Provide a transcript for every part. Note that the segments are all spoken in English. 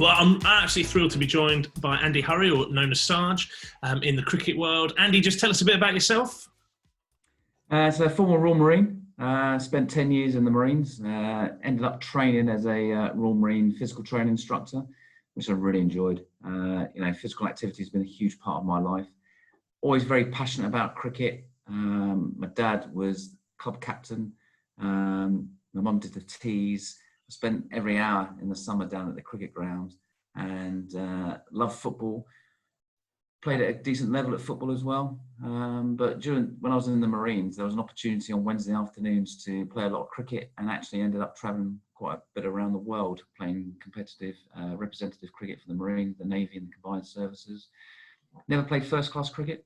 Well, I'm actually thrilled to be joined by Andy Hurry, or known as Sarge, in the cricket world. Andy, just tell us a bit about yourself. So former Royal Marine, spent 10 years in the Marines, ended up training as a Royal Marine physical training instructor, which I really enjoyed. Physical activity has been a huge part of my life. Always very passionate about cricket. My dad was club captain. My mum did the teas. I spent every hour in the summer down at the cricket ground and loved football. Played at a decent level at football as well. But when I was in the Marines, there was an opportunity on Wednesday afternoons to play a lot of cricket, and actually ended up traveling quite a bit around the world playing competitive representative cricket for the Marines, the Navy and the Combined Services. Never played first class cricket,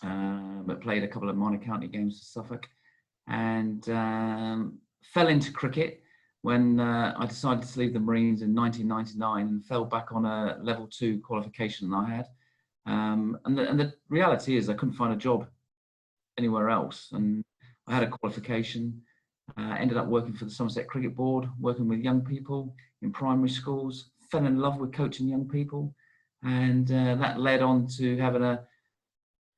but played a couple of minor county games for Suffolk, and fell into cricket when I decided to leave the Marines in 1999 and fell back on a level 2 qualification that I had. And the reality is I couldn't find a job anywhere else, and I had a qualification, ended up working for the Somerset Cricket Board, working with young people in primary schools, fell in love with coaching young people, and that led on to having an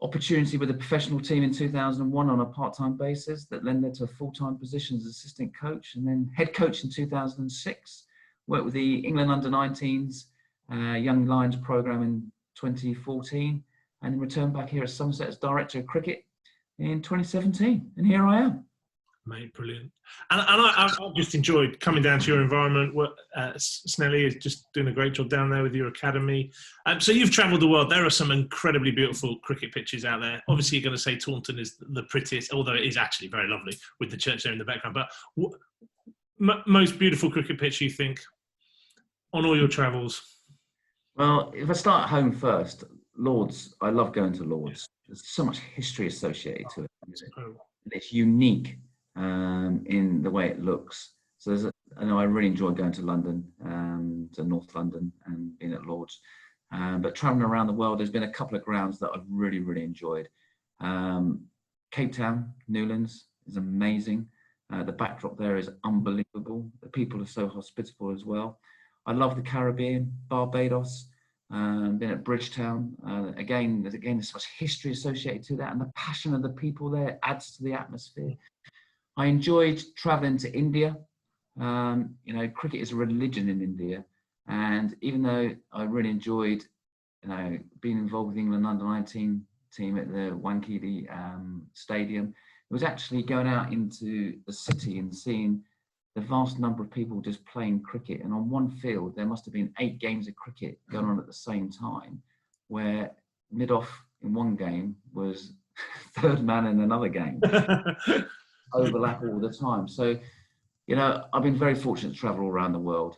opportunity with a professional team in 2001 on a part-time basis, that then led to a full-time position as assistant coach, and then head coach in 2006, worked with the England under-19s Young Lions programme in 2014, and then returned back here at Somerset as Director of Cricket in 2017, and here I am. Mate, brilliant. And I've just enjoyed coming down to your environment. Snelly is just doing a great job down there with your academy. So you've travelled the world. There are some incredibly beautiful cricket pitches out there. Obviously, you're going to say Taunton is the prettiest, although it is actually very lovely with the church there in the background. But most beautiful cricket pitch, you think, on all your travels? Well, if I start at home first, Lords, I love going to Lords. There's so much history associated to it. It's unique in the way it looks. So I know I really enjoy going to London, to North London, and being at Lords. But traveling around the world, there's been a couple of grounds that I've really, really enjoyed. Cape Town, Newlands is amazing. The backdrop there is unbelievable. The people are so hospitable as well. I love the Caribbean, Barbados, been at Bridgetown. Again, there's such history associated to that, and the passion of the people there adds to the atmosphere. I enjoyed traveling to India. Cricket is a religion in India, and even though I really enjoyed, being involved with the England under-19 team at the Wankhede Stadium, it was actually going out into the city and seeing the vast number of people just playing cricket. And on one field, there must have been 8 games of cricket going on at the same time, where mid-off in one game was third man in another game. Overlap all the time. So, I've been very fortunate to travel all around the world,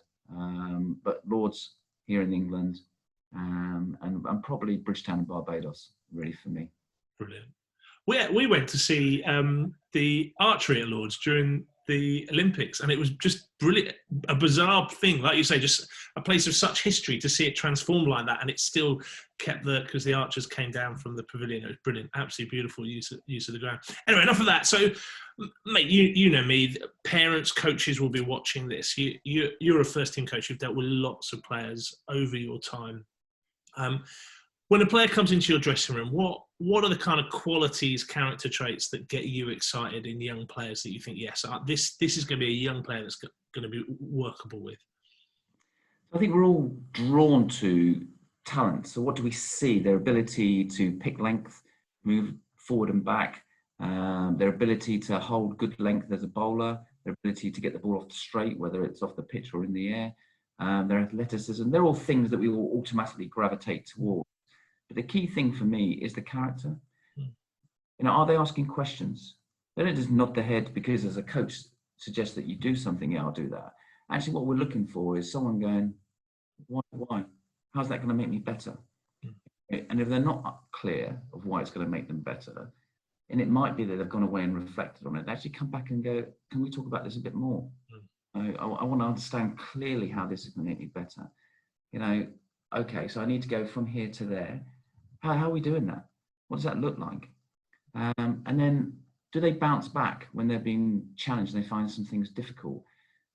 but Lords here in England, and probably Bridgetown and Barbados, really, for me. Brilliant. We went to see the archery at Lords during the Olympics, and it was just brilliant. A bizarre thing, like you say, just a place of such history, to see it transform like that, and it still kept because the archers came down from the pavilion. It was brilliant, absolutely beautiful use of the ground. Anyway, enough of that. So, mate, you know me. Parents, coaches will be watching this. You're a first team coach. You've dealt with lots of players over your time. When a player comes into your dressing room, what are the kind of qualities, character traits that get you excited in young players that you think, yes, this is going to be a young player that's going to be workable with? I think we're all drawn to talent. So what do we see? Their ability to pick length, move forward and back, their ability to hold good length as a bowler, their ability to get the ball off the straight, whether it's off the pitch or in the air, their athleticism. They're all things that we will automatically gravitate towards. But the key thing for me is the character. Are they asking questions? They don't just nod their head because, as a coach, suggests that you do something. Yeah, I'll do that. Actually, what we're looking for is someone going, why? How's that going to make me better? And if they're not clear of why it's going to make them better, and it might be that they've gone away and reflected on it, they actually come back and go, can we talk about this a bit more? I want to understand clearly how this is going to make me better. Okay, so I need to go from here to there. How are we doing that? What does that look like? And then do they bounce back when they're being challenged and they find some things difficult?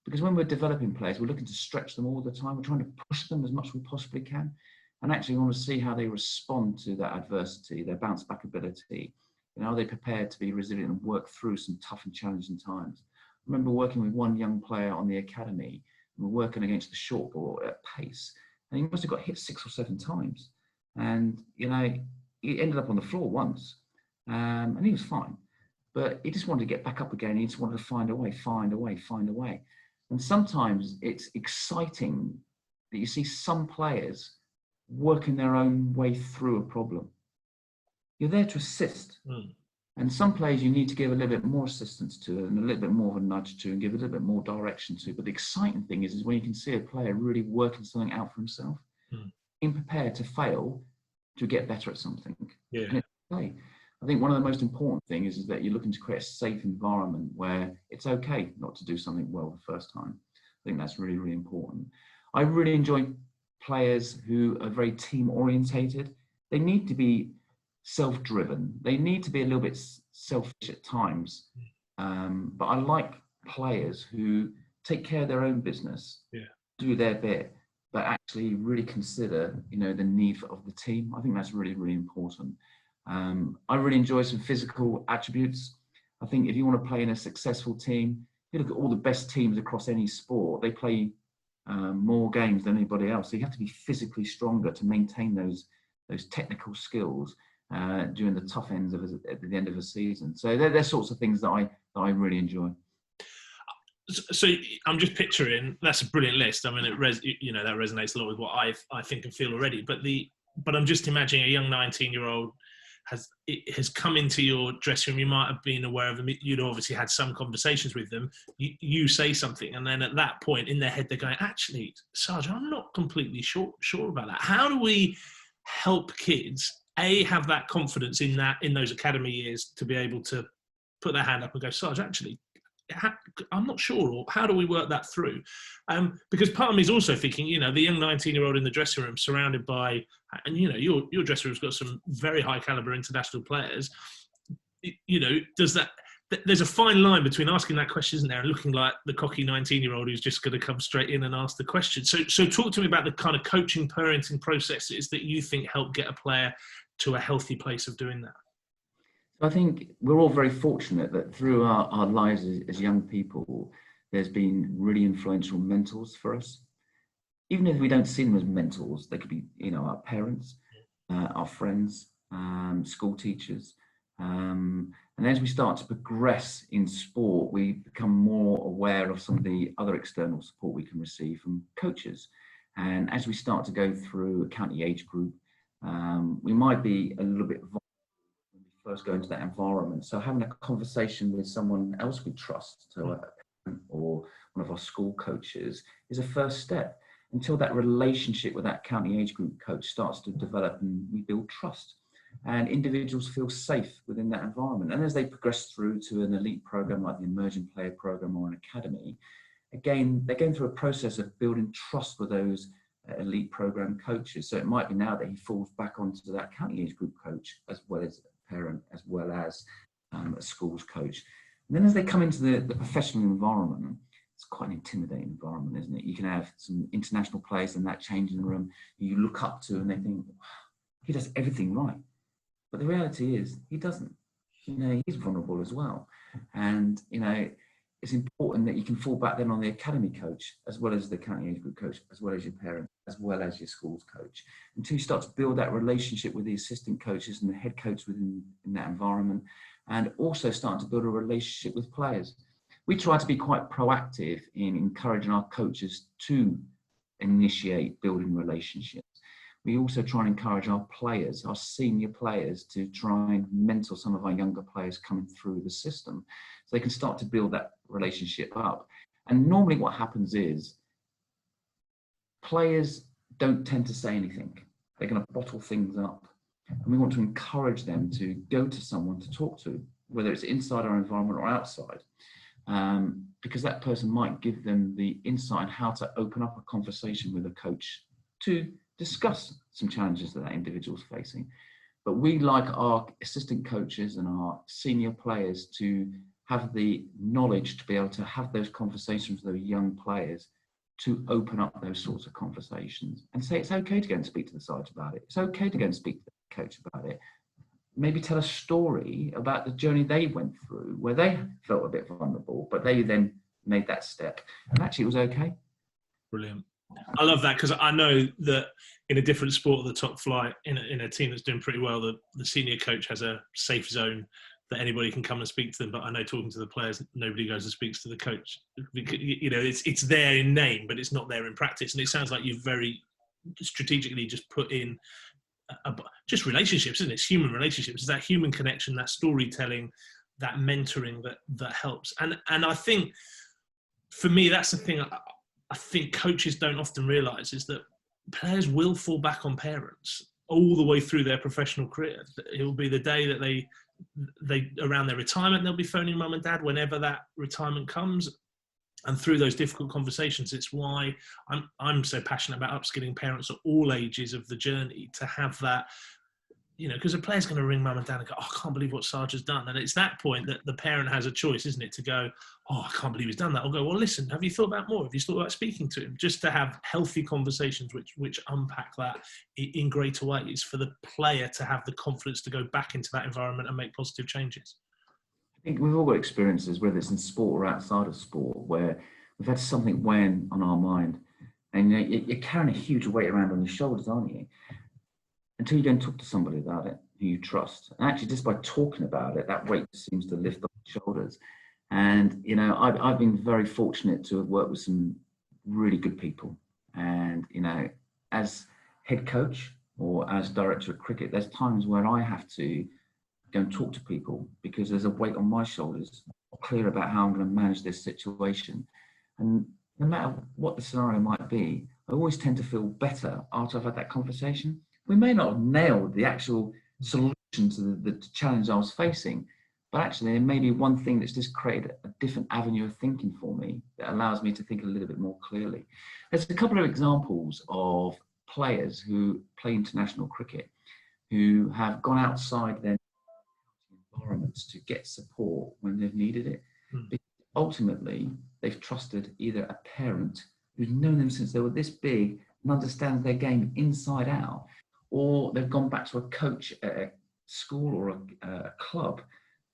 Because when we're developing players, we're looking to stretch them all the time. We're trying to push them as much as we possibly can. And actually, we want to see how they respond to that adversity, their bounce back ability. Are they prepared to be resilient and work through some tough and challenging times? I remember working with one young player on the academy, and we're working against the short ball at pace. And he must have got hit 6 or 7 times. And, he ended up on the floor once, and he was fine. But he just wanted to get back up again. He just wanted to find a way, find a way, find a way. And sometimes it's exciting that you see some players working their own way through a problem. You're there to assist. And some players you need to give a little bit more assistance to and a little bit more of a nudge to and give a little bit more direction to. But the exciting thing is when you can see a player really working something out for himself, being prepared to fail to get better at something. Yeah. And it's okay. I think one of the most important things is that you're looking to create a safe environment where it's okay not to do something well the first time. I think that's really, really important. I really enjoy players who are very team orientated. They need to be self-driven. They need to be a little bit selfish at times. But I like players who take care of their own business, do their bit, but actually really consider, the need of the team. I think that's really, really important. I really enjoy some physical attributes. I think if you want to play in a successful team, you look at all the best teams across any sport, they play more games than anybody else. So you have to be physically stronger to maintain those technical skills during the tough ends at the end of a season. So they're sorts of things that I really enjoy. So I'm just picturing, that's a brilliant list. I mean, that resonates a lot with what I think and feel already. But I'm just imagining a young 19-year-old has come into your dressing room. You might have been aware of them. You'd obviously had some conversations with them. You say something, and then at that point in their head, they're going, actually, Sarge, I'm not completely sure about that. How do we help kids, have that confidence in those academy years to be able to put their hand up and go, Sarge, actually, I'm not sure, or how do we work that through? Because part of me is also thinking, the young 19-year-old in the dressing room surrounded by, and your dressing room's got some very high caliber international players. There's a fine line between asking that question, isn't there, and looking like the cocky 19-year-old who's just going to come straight in and ask the question. So talk to me about the kind of coaching, parenting processes that you think help get a player to a healthy place of doing that. I think we're all very fortunate that through our lives as young people, there's been really influential mentors for us. Even if we don't see them as mentors, they could be, our parents, our friends, school teachers. And as we start to progress in sport, we become more aware of some of the other external support we can receive from coaches. And as we start to go through a county age group, we might be a little bit vulnerable when we first go into that environment. So having a conversation with someone else we trust, so a parent or one of our school coaches, is a first step until that relationship with that county age group coach starts to develop and we build trust. And individuals feel safe within that environment. And as they progress through to an elite program like the Emerging Player Program or an academy, again, they're going through a process of building trust with those elite program coaches. So it might be now that he falls back onto that county age group coach as well as a parent, as well as a schools coach. And then as they come into the professional environment, it's quite an intimidating environment, isn't it? You can have some international players in that changing room you look up to and they think, wow, he does everything right. But the reality is he doesn't. He's vulnerable as well. And, it's important that you can fall back then on the academy coach, as well as the county age group coach, as well as your parent, as well as your schools coach, until you start to build that relationship with the assistant coaches and the head coach within that environment, and also starting to build a relationship with players. We try to be quite proactive in encouraging our coaches to initiate building relationships. We also try and encourage our players, our senior players, to try and mentor some of our younger players coming through the system so they can start to build that relationship up. And normally what happens is players don't tend to say anything. They're going to bottle things up. And we want to encourage them to go to someone to talk to, whether it's inside our environment or outside, because that person might give them the insight on how to open up a conversation with a coach to discuss some challenges that individual's facing. But we like our assistant coaches and our senior players to have the knowledge to be able to have those conversations with those young players, to open up those sorts of conversations and say it's okay to go and speak to the side about it. It's okay to go and speak to the coach about it. Maybe tell a story about the journey they went through where they felt a bit vulnerable, but they then made that step. And actually it was okay. Brilliant. I love that, because I know that in a different sport of the top flight, in a team that's doing pretty well, the senior coach has a safe zone that anybody can come and speak to them. But I know, talking to the players, nobody goes and speaks to the coach. You know, it's there in name, but it's not there in practice. And it sounds like you've very strategically just put in just relationships, isn't it? It's human relationships. It's that human connection, that storytelling, that mentoring that helps. And I think, for me, that's the thing I think coaches don't often realise, is that players will fall back on parents all the way through their professional career. It will be the day that they around their retirement, they'll be phoning mum and dad whenever that retirement comes. And through those difficult conversations, it's why I'm so passionate about upskilling parents at all ages of the journey to have that, you know, because a player's going to ring mum and dad and go, oh, I can't believe what Sarge has done. And it's that point that the parent has a choice, isn't it, to go, oh, I can't believe he's done that. I'll go, well, listen, have you thought about more? Have you thought about speaking to him? Just to have healthy conversations which unpack that in greater ways, for the player to have the confidence to go back into that environment and make positive changes. I think we've all got experiences, whether it's in sport or outside of sport, where we've had something weighing on our mind, and you're carrying a huge weight around on your shoulders, aren't you? Until you go and talk to somebody about it who you trust. And actually, just by talking about it, that weight seems to lift off your shoulders. And, you know, I've been very fortunate to have worked with some really good people. And, you know, as head coach or as director of cricket, there's times where I have to go and talk to people because there's a weight on my shoulders, clear about how I'm going to manage this situation. And no matter what the scenario might be, I always tend to feel better after I've had that conversation. We may not have nailed the actual solution to the challenge I was facing, but actually there may be one thing that's just created a different avenue of thinking for me that allows me to think a little bit more clearly. There's a couple of examples of players who play international cricket who have gone outside their environments to get support when they've needed it. Because ultimately, they've trusted either a parent who's known them since they were this big and understands their game inside out, or they've gone back to a coach at a school or a club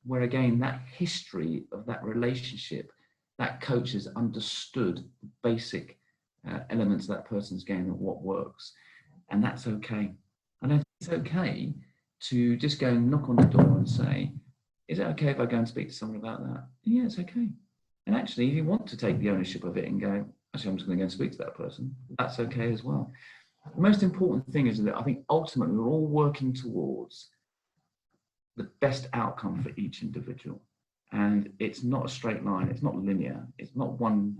where, again, that history of that relationship, that coach has understood the basic elements of that person's game and what works. And that's okay. And I think it's okay to just go and knock on the door and say, is it okay if I go and speak to someone about that? And yeah, it's okay. And actually, if you want to take the ownership of it and go, actually, I'm just going to go and speak to that person, that's okay as well. The most important thing is that I think ultimately we're all working towards the best outcome for each individual. And it's not a straight line. It's not linear. It's not one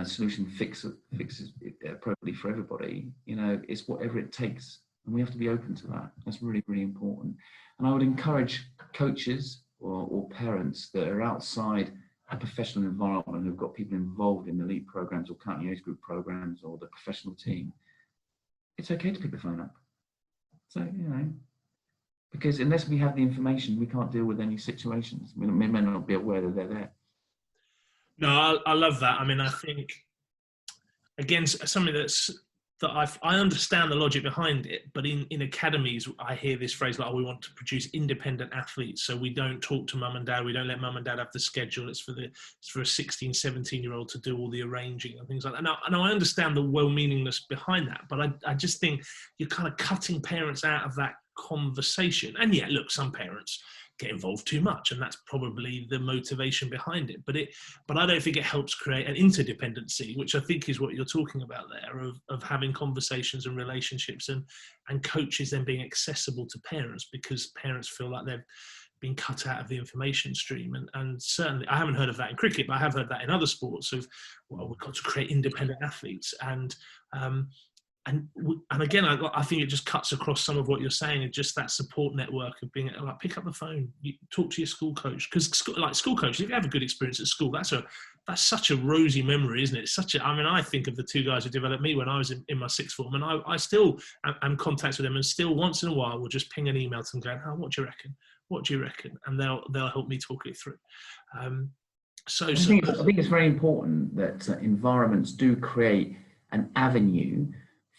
solution fixes it appropriately for everybody. You know, it's whatever it takes. And we have to be open to that. That's really, really important. And I would encourage coaches or parents that are outside a professional environment who've got people involved in elite programs or county age group programs or the professional team. It's okay to pick the phone up. So, you know, because unless we have the information, we can't deal with any situations. We may not be aware that they're there. No, I love that. I mean, I think, again, something I understand the logic behind it, but in academies, I hear this phrase like, oh, we want to produce independent athletes. So we don't talk to mum and dad. We don't let mum and dad have the schedule. It's for a 16, 17-year-old to do all the arranging and things like that. Now, I understand the well-meaningness behind that, but I just think you're kind of cutting parents out of that conversation. And yeah, look, some parents get involved too much, and that's probably the motivation behind it. But I don't think it helps create an interdependency, which I think is what you're talking about there, of having conversations and relationships and coaches then being accessible to parents, because parents feel like they've been cut out of the information stream. And certainly, I haven't heard of that in cricket, but I have heard that in other sports of, well, we've got to create independent athletes. And again, I think it just cuts across some of what you're saying, and just that support network of being like, pick up the phone, you talk to your school coach, because school coaches, if you have a good experience at school, that's such a rosy memory, isn't it? I mean, I think of the two guys who developed me when I was in my sixth form, and I still am in contact with them, and still once in a while we'll just ping an email to them going, oh, what do you reckon? What do you reckon? And they'll help me talk it through. I think it's very important that environments do create an avenue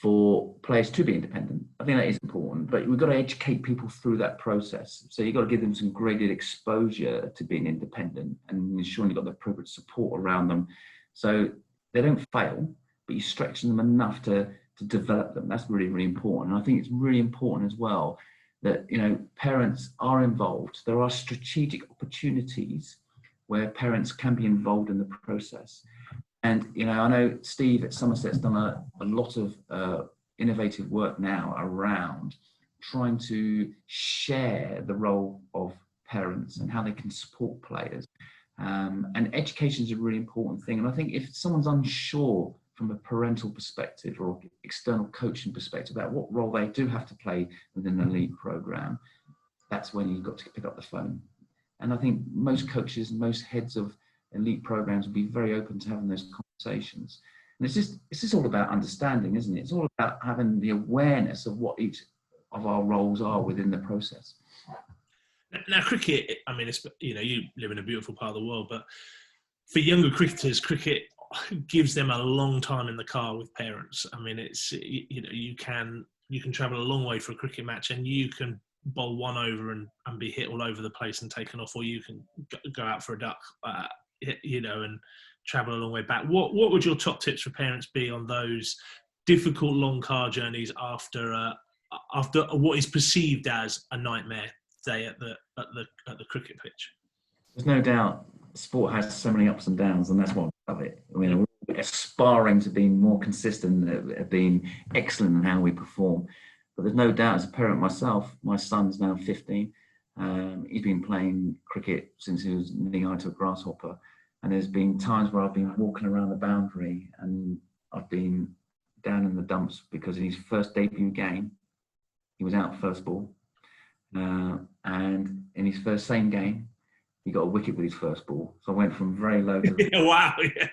for players to be independent. I think that is important, but we've got to educate people through that process. So you've got to give them some graded exposure to being independent and ensuring you've got the appropriate support around them so they don't fail, but you're stretching them enough to develop them. That's really, really important. And I think it's really important as well that, you know, parents are involved. There are strategic opportunities where parents can be involved in the process. And, you know, I know Steve at Somerset's done a lot of innovative work now around trying to share the role of parents and how they can support players. And education is a really important thing. And I think if someone's unsure from a parental perspective or external coaching perspective about what role they do have to play within the league program, that's when you've got to pick up the phone. And I think most coaches and most heads of elite programs will be very open to having those conversations. And it's just all about understanding, isn't it? It's all about having the awareness of what each of our roles are within the process. Now, cricket, I mean, it's, you know, you live in a beautiful part of the world, but for younger cricketers, cricket gives them a long time in the car with parents. I mean, it's, you know, you can travel a long way for a cricket match, and you can bowl one over and be hit all over the place and taken off, or you can go out for a duck, you know, and travel a long way back. What would your top tips for parents be on those difficult long car journeys after what is perceived as a nightmare day at the cricket pitch? There's no doubt sport has so many ups and downs, and that's what I love it. I mean, we're aspiring to being more consistent, at being excellent in how we perform. But there's no doubt, as a parent myself, my son's now 15. He's been playing cricket since he was knee-high to a grasshopper. And there's been times where I've been walking around the boundary and I've been down in the dumps because in his first debut game, he was out first ball. And in his same game, he got a wicket with his first ball. So I went from very low to... Wow, yeah.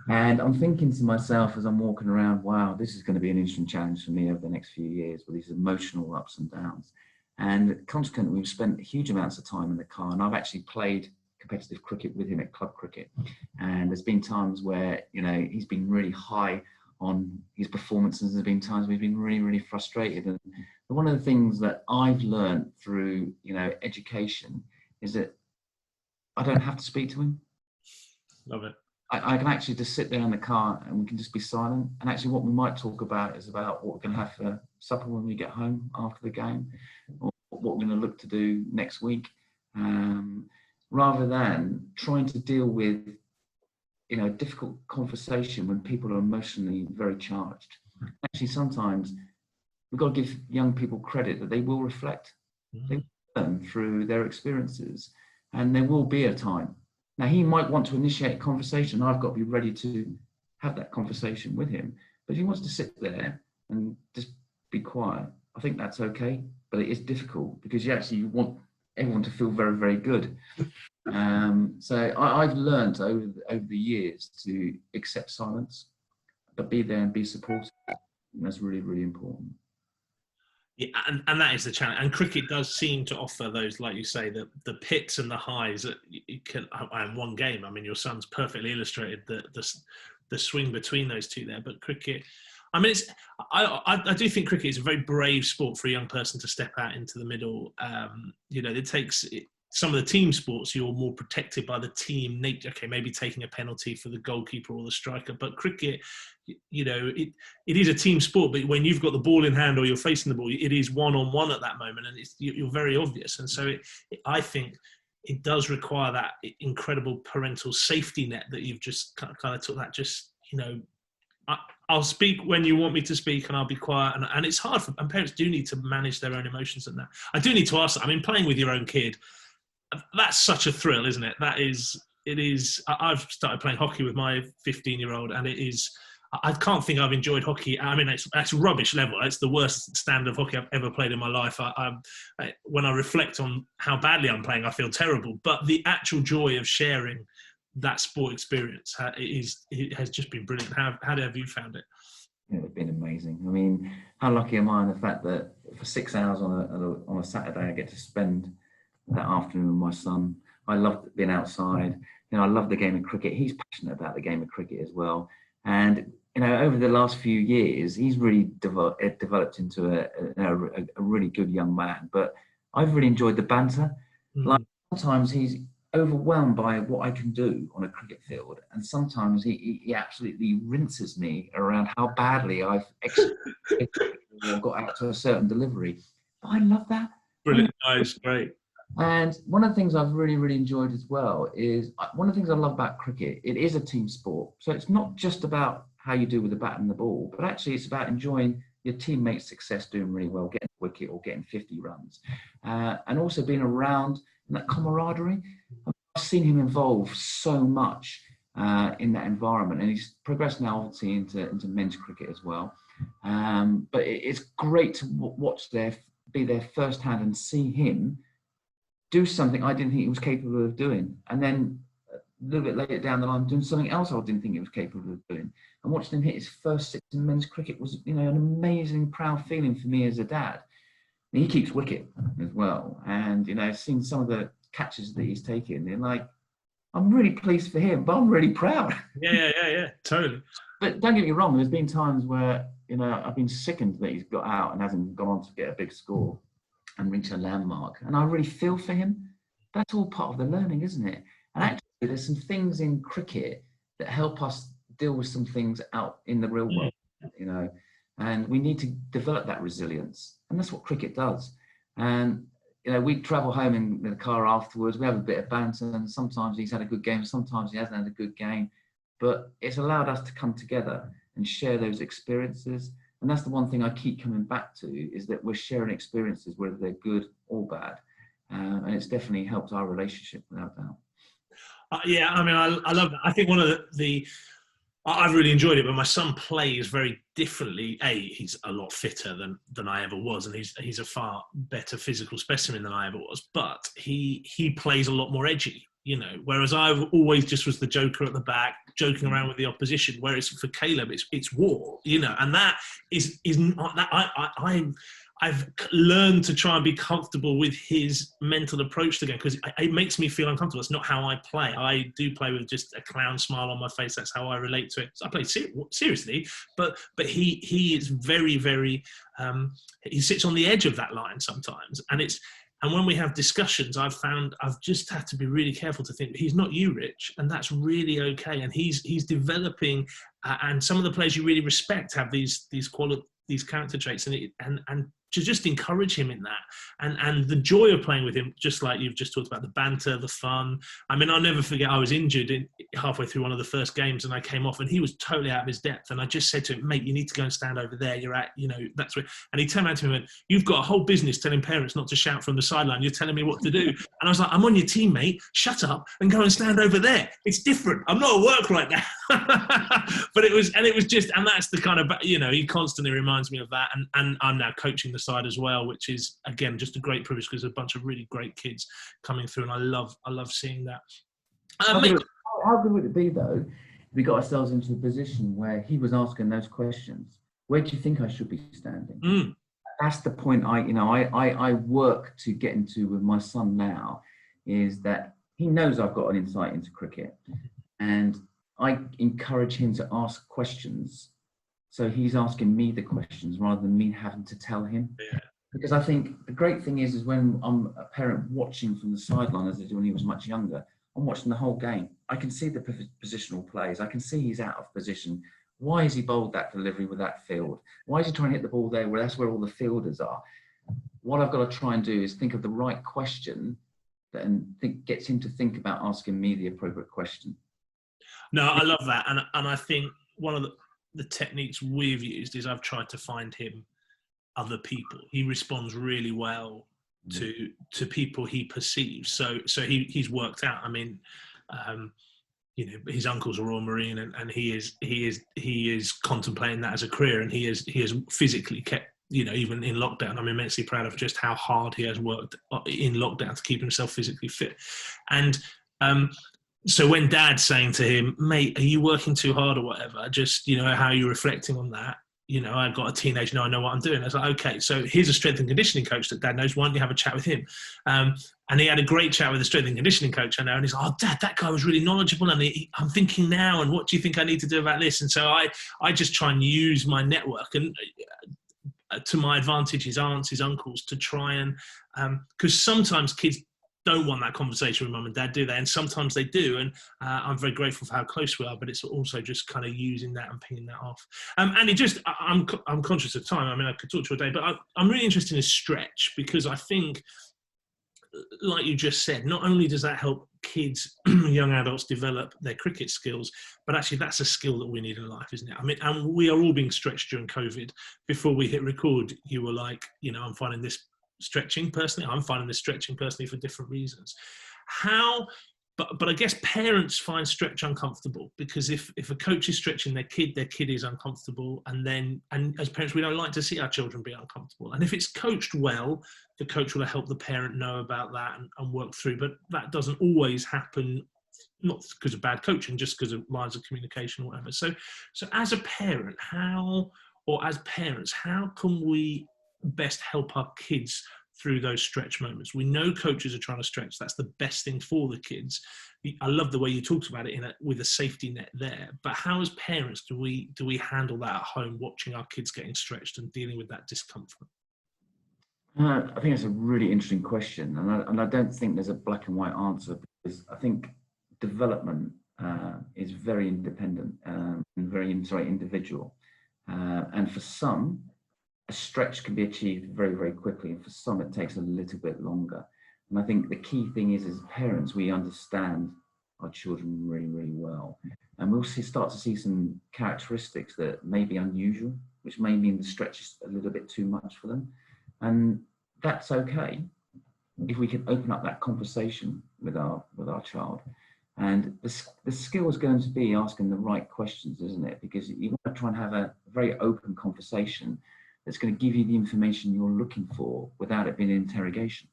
And I'm thinking to myself as I'm walking around, wow, this is going to be an interesting challenge for me over the next few years with these emotional ups and downs. And consequently, we've spent huge amounts of time in the car, and I've actually played competitive cricket with him at club cricket. And there's been times where, you know, he's been really high on his performances. There's been times we've been really, really frustrated. And one of the things that I've learned through, you know, education is that I don't have to speak to him. Love it. I can actually just sit there in the car and we can just be silent. And actually what we might talk about is about what we're going to have for supper when we get home after the game, or what we're going to look to do next week, rather than trying to deal with, you know, difficult conversation when people are emotionally very charged. Actually, sometimes we've got to give young people credit that they will reflect. They will learn through their experiences. And there will be a time. Now, he might want to initiate a conversation. I've got to be ready to have that conversation with him. But if he wants to sit there and just be quiet, I think that's okay. But it is difficult because you actually want everyone to feel very, very good. So I've learned over the years to accept silence, but be there and be supportive. And that's really, really important. Yeah, and that is the challenge. And cricket does seem to offer those, like you say, the pits and the highs that you can. And one game, I mean, your son's perfectly illustrated the swing between those two there. But cricket, I mean, I do think cricket is a very brave sport for a young person to step out into the middle. You know, it takes some of the team sports, you're more protected by the team nature. Okay, maybe taking a penalty for the goalkeeper or the striker, but cricket, you know, it is a team sport. But when you've got the ball in hand or you're facing the ball, it is one-on-one at that moment, and you're very obvious. And so I think it does require that incredible parental safety net that you've just kind of took. That just, you know, I'll speak when you want me to speak, and I'll be quiet. And it's hard and parents do need to manage their own emotions and that. I do need to ask. I mean, playing with your own kid, that's such a thrill, isn't it? It is. I've started playing hockey with my 15-year-old, and it is. I can't think I've enjoyed hockey. I mean, it's rubbish level. It's the worst standard of hockey I've ever played in my life. When I reflect on how badly I'm playing, I feel terrible. But the actual joy of sharing that sport experience it has just been brilliant. How have you found it? Yeah, it's been amazing. I mean, how lucky am I in the fact that for 6 hours on a Saturday, I get to spend that afternoon with my son. I loved being outside. I love the game of cricket. He's passionate about the game of cricket as well. And over the last few years, he's really developed into a really good young man. But I've really enjoyed the banter. Like sometimes he's overwhelmed by what I can do on a cricket field, and sometimes he absolutely rinses me around how badly I've executed or got out to a certain delivery. But I love that. Brilliant, nice, great. And one of the things I've really, really enjoyed as well is one of the things I love about cricket. It is a team sport, so it's not just about how you do with the bat and the ball, but actually it's about enjoying your teammates' success, doing really well, getting a wicket or getting 50 runs, and also being around in that camaraderie. I've seen him evolve so much in that environment, and he's progressed now obviously into men's cricket as well. But it's great to watch be there firsthand and see him do something I didn't think he was capable of doing, and then a little bit later down the line doing something else I didn't think he was capable of doing. And watching him hit his first 6 in men's cricket was, an amazing, proud feeling for me as a dad. And he keeps wicket as well, and seeing some of the catches that he's taken, and I'm really pleased for him, but I'm really proud. Yeah, totally. But don't get me wrong, there's been times where I've been sickened that he's got out and hasn't gone on to get a big score and reach a landmark, and I really feel for him. That's all part of the learning, isn't it? And actually there's some things in cricket that help us deal with some things out in the real world, and we need to develop that resilience, and that's what cricket does. And we travel home in the car afterwards, we have a bit of banter, and sometimes he's had a good game, sometimes he hasn't had a good game, but it's allowed us to come together and share those experiences. And that's the one thing I keep coming back to, is that we're sharing experiences, whether they're good or bad. And it's definitely helped our relationship, without doubt. Yeah, I mean, I love that. I think one of I've really enjoyed it, but my son plays very differently. He's a lot fitter than I ever was, and he's a far better physical specimen than I ever was. But he plays a lot more edgy, whereas I always just was the joker at the back, joking around with the opposition. Whereas for Caleb, it's war, and that is not that I've learned to try and be comfortable with his mental approach to the game, because it makes me feel uncomfortable. It's not how I play. I do play with just a clown smile on my face. That's how I relate to it. So I play seriously, but he is very, very, he sits on the edge of that line sometimes. And when we have discussions, I've found I've just had to be really careful to think he's not you, Rich, and that's really okay. And he's developing, and some of the players you really respect have these character traits, and to just encourage him in that, and the joy of playing with him, just like you've just talked about, the banter, the fun. I mean, I'll never forget, I was injured halfway through one of the first games, and I came off, and he was totally out of his depth, and I just said to him, mate, you need to go and stand over there, you're at, that's where, and he turned around to me and went, you've got a whole business telling parents not to shout from the sideline, you're telling me what to do. And I was like, I'm on your team, mate, shut up and go and stand over there. It's different, I'm not at work right now. But it was just, and that's the kind of, he constantly reminds me of that, and I'm now coaching the side as well, which is again just a great privilege, because there's a bunch of really great kids coming through, and I love seeing that. How good would it be though if we got ourselves into a position where he was asking those questions? Where do you think I should be standing? That's the point I work to get into with my son now, is that he knows I've got an insight into cricket, and I encourage him to ask questions. So he's asking me the questions rather than me having to tell him. Yeah. Because I think the great thing is when I'm a parent watching from the sideline, as I did when he was much younger, I'm watching the whole game. I can see the positional plays. I can see he's out of position. Why has he bowled that delivery with that field? Why is he trying to hit the ball there, where that's where all the fielders are? What I've got to try and do is think of the right question and gets him to think about asking me the appropriate question. No, I love that. And I think one of the techniques we've used is I've tried to find him other people. He responds really well to people he perceives. So he's worked out. I mean, his uncles are all Marine, and he is contemplating that as a career, and he has physically kept, even in lockdown. I'm immensely proud of just how hard he has worked in lockdown to keep himself physically fit. And so when Dad's saying to him, mate, are you working too hard or whatever, just, how are you reflecting on that? I've got a teenager now, I know what I'm doing. I was like, okay, so here's a strength and conditioning coach that Dad knows. Why don't you have a chat with him? And he had a great chat with the strength and conditioning coach I know. And he's like, oh, Dad, that guy was really knowledgeable. And I'm thinking now, and what do you think I need to do about this? And so I just try and use my network and to my advantage, his aunts, his uncles, to try and, because sometimes kids don't want that conversation with mum and dad, do they? And sometimes they do. And I'm very grateful for how close we are, but it's also just kind of using that and pinging that off. Andy, I'm conscious of time. I mean, I could talk to you all day, but I'm really interested in stretch, because I think, like you just said, not only does that help kids, young adults develop their cricket skills, but actually that's a skill that we need in life, isn't it? I mean, and we are all being stretched during COVID. Before we hit record, you were like, I'm finding this stretching personally. I'm finding this stretching personally for different reasons. But I guess parents find stretch uncomfortable, because if a coach is stretching their kid is uncomfortable. And as parents, we don't like to see our children be uncomfortable. And if it's coached well, the coach will help the parent know about that and work through. But that doesn't always happen, not because of bad coaching, just because of lines of communication or whatever. So as a parent, how can we best help our kids through those stretch moments? We know coaches are trying to stretch. That's the best thing for the kids. I love the way you talked about it with a safety net there. But how, as parents, do we handle that at home, watching our kids getting stretched and dealing with that discomfort? I think it's a really interesting question, and I don't think there's a black and white answer, because I think development is very independent and very individual. And for some, a stretch can be achieved very, very quickly, and for some it takes a little bit longer. And I think the key thing is, as parents, we understand our children really, really well, and we'll start to see some characteristics that may be unusual, which may mean the stretch is a little bit too much for them. And that's okay if we can open up that conversation with our child. And the skill is going to be asking the right questions, isn't it? Because you want to try and have a very open conversation that's going to give you the information you're looking for without it being an interrogation.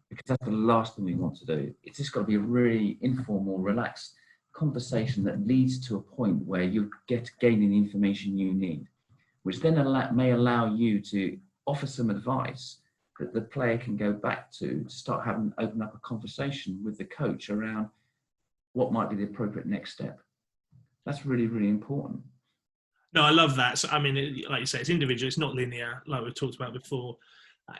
Because that's the last thing we want to do. It's just got to be a really informal, relaxed conversation that leads to a point where you get gaining the information you need, which then may allow you to offer some advice that the player can go back to start open up a conversation with the coach around what might be the appropriate next step. That's really, really important. No, I love that. So, I mean, like you say, it's individual. It's not linear, like we've talked about before.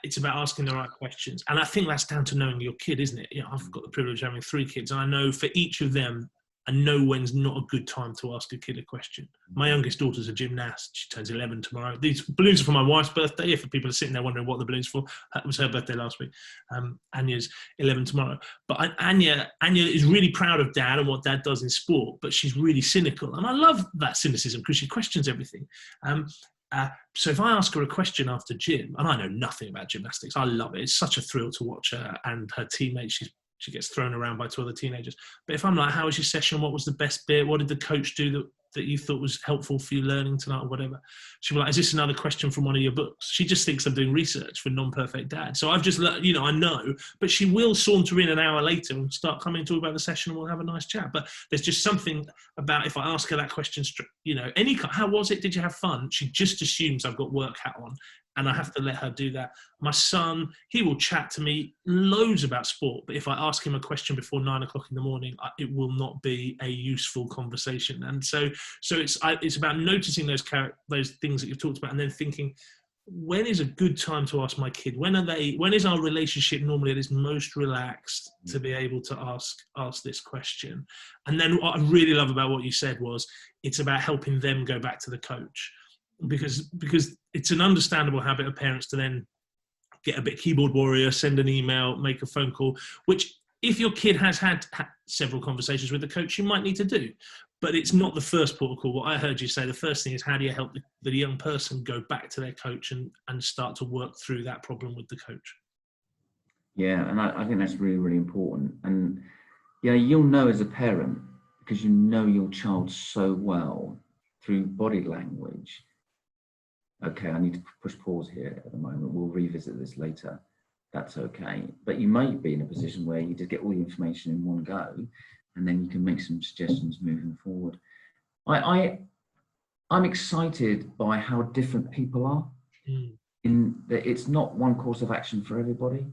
It's about asking the right questions. And I think that's down to knowing your kid, isn't it? I've got the privilege of having 3 kids, and I know for each of them, I know when's not a good time to ask a kid a question. My youngest daughter's a gymnast. She turns 11 tomorrow. These balloons are for my wife's birthday. If people are sitting there wondering what the balloons for, it was her birthday last week. Anya's 11 tomorrow. But Anya is really proud of Dad and what Dad does in sport, but she's really cynical. And I love that cynicism, because she questions everything. So if I ask her a question after gym, and I know nothing about gymnastics, I love it. It's such a thrill to watch her and her teammates. She gets thrown around by 2 other teenagers. But if I'm like, how was your session? What was the best bit? What did the coach do that you thought was helpful for you learning tonight, or whatever? She'll be like, is this another question from one of your books? She just thinks I'm doing research for Non-Perfect-Dad. So I've just, I know, but she will saunter in an hour later and start coming to talk about the session, and we'll have a nice chat. But there's just something about, if I ask her that question, how was it? Did you have fun? She just assumes I've got work hat on, and I have to let her do that. My son, he will chat to me loads about sport, but if I ask him a question before 9 o'clock in the morning, it will not be a useful conversation. And so it's about noticing those things that you've talked about, and then thinking, when is a good time to ask my kid? When is our relationship normally at its most relaxed to be able to ask this question? And then what I really love about what you said was, it's about helping them go back to the coach. Because it's an understandable habit of parents to then get a bit keyboard warrior, send an email, make a phone call, which if your kid has had several conversations with the coach, you might need to do. But it's not the first port of call. What I heard you say, the first thing is, how do you help the young person go back to their coach and start to work through that problem with the coach? Yeah, and I think that's really, really important. And you'll know as a parent, because you know your child so well through body language. Okay, I need to push pause here at the moment. We'll revisit this later. That's okay. But you might be in a position where you just get all the information in one go, and then you can make some suggestions moving forward. I I'm excited by how different people are. Mm. In that it's not one course of action for everybody,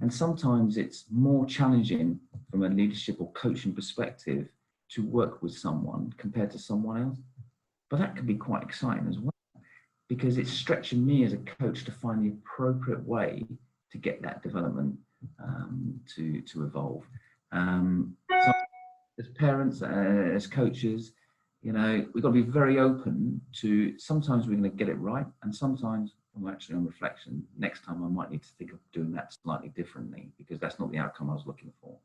and sometimes it's more challenging from a leadership or coaching perspective to work with someone compared to someone else. But that can be quite exciting as well, because it's stretching me as a coach to find the appropriate way to get that development to evolve. So as parents, as coaches, you know, we've got to be very open to, sometimes we're going to get it right, and sometimes, well, actually, on reflection, next time I might need to think of doing that slightly differently, because that's not the outcome I was looking for.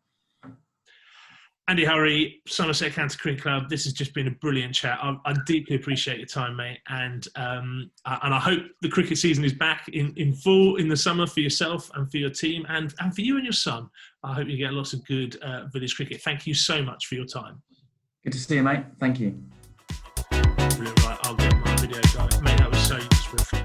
Andy Hurry, Somerset County Cricket Club. This has just been a brilliant chat. I deeply appreciate your time, mate, and I hope the cricket season is back in full in the summer for yourself and for your team, and for you and your son. I hope you get lots of good village cricket. Thank you so much for your time. Good to see you, mate. Thank you. Brilliant. Right, I'll get my video going. Mate, that was so useful.